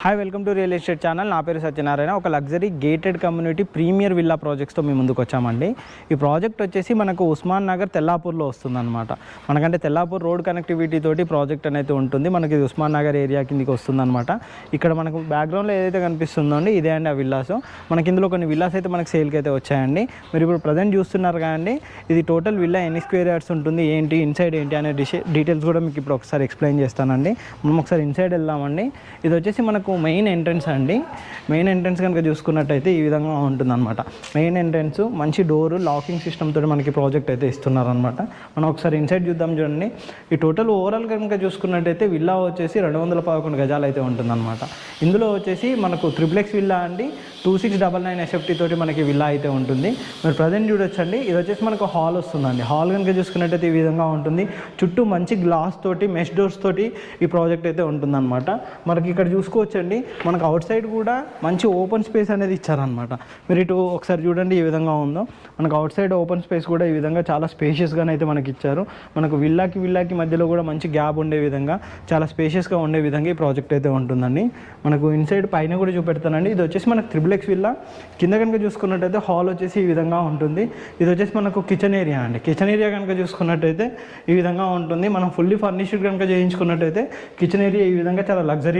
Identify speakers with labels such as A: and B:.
A: Hi welcome to real estate channel. నా పేరు సత్యనారాయణ. ఒక luxury gated community premier villa ప్రాజెక్ట్స్తో మేము ముందుకు వచ్చామండి. ఈ ప్రాజెక్ట్ వచ్చేసి మనకు ఉస్మాన్ నగర్ తెల్లాపూర్లో వస్తుందన్నమాట. మనకంటే తెల్లాపూర్ రోడ్ కనెక్టివిటీ తోటి ప్రాజెక్ట్ అనేది ఉంటుంది. మనకి ఉస్మాన్ నగర్ ఏరియా కిందకి వస్తుందన్నమాట. ఇక్కడ మనకు బ్యాక్గ్రౌండ్లో ఏదైతే కనిపిస్తుందో అండి ఇదే అండి ఆ విల్లాస్. మనకి ఇందులో కొన్ని విల్లాస్ అయితే మనకి సేల్కి అయితే వచ్చాయండి. మీరు ఇప్పుడు ప్రజెంట్ చూస్తున్నారు కదండి, ఇది టోటల్ విల్లా ఎన్ని స్క్వేర్ యార్డ్స్ ఉంటుంది, ఏంటి ఇన్సైడ్ ఏంటి అనే డీటెయిల్స్ కూడా మీకు ఇప్పుడు ఒకసారి ఎక్స్ప్లెయిన్ చేస్తానండి. మనం ఒకసారి ఇన్సైడ్ వెళ్దామండి. ఇది వచ్చేసి మనకు మెయిన్ ఎంట్రన్స్ అండి. మెయిన్ ఎంట్రన్స్ కనుక చూసుకున్నట్టయితే ఈ విధంగా ఉంటుందన్నమాట. మెయిన్ ఎంట్రన్స్ మంచి డోరు లాకింగ్ సిస్టమ్ తోటి మనకి ప్రాజెక్ట్ అయితే ఇస్తున్నారనమాట. మనం ఒకసారి ఇన్సైడ్ చూద్దాం చూడండి. ఈ టోటల్ ఓవరాల్ కనుక చూసుకున్నట్టయితే విల్లా వచ్చేసి 211 గజాలు అయితే ఉంటుందన్నమాట. ఇందులో వచ్చేసి మనకు ట్రిప్లెక్స్ విల్లా అండి 2699 SFT తోటి మనకి విల్లా అయితే ఉంటుంది. మీరు ప్రజెంట్ చూడొచ్చండి. ఇది వచ్చేసి మనకు హాల్ వస్తుందండి. హాల్ కనుక చూసుకున్నట్టయితే ఈ విధంగా ఉంటుంది. చుట్టూ మంచి గ్లాస్ తోటి మెష్ డోర్స్ తోటి ఈ ప్రాజెక్ట్ అయితే ఉంటుందన్నమాట. మనకి ఇక్కడ చూసుకోవచ్చండి, మనకు అవుట్ సైడ్ కూడా మంచి ఓపెన్ స్పేస్ అనేది ఇచ్చారనమాట. మీరు ఇటు ఒకసారి చూడండి ఏ విధంగా ఉందో. మనకు అవుట్ సైడ్ ఓపెన్ స్పేస్ కూడా ఈ విధంగా చాలా స్పేషియస్గానే అయితే మనకి ఇచ్చారు. మనకు విల్లాకి మధ్యలో కూడా మంచి గ్యాప్ ఉండే విధంగా చాలా స్పేషియస్గా ఉండే విధంగా ఈ ప్రాజెక్ట్ అయితే ఉంటుందండి. మనకు ఇన్సైడ్ పైన కూడా చూపెడతానండి. ఇది వచ్చేసి మనకు ట్రిప్లెక్స్ విల్లా. కింద కనుక చూసుకున్నట్టయితే హాల్ వచ్చేసి ఈ విధంగా ఉంటుంది. ఇది వచ్చేసి మనకు కిచెన్ ఏరియా అండి. కిచెన్ ఏరియా కనుక చూసుకున్నట్టయితే ఈ విధంగా ఉంటుంది. మనం ఫుల్లీ ఫర్నిష్డ్ కనుక చేయించుకున్నట్టయితే కిచెన్ ఏరియా ఈ విధంగా చాలా లగ్జరీ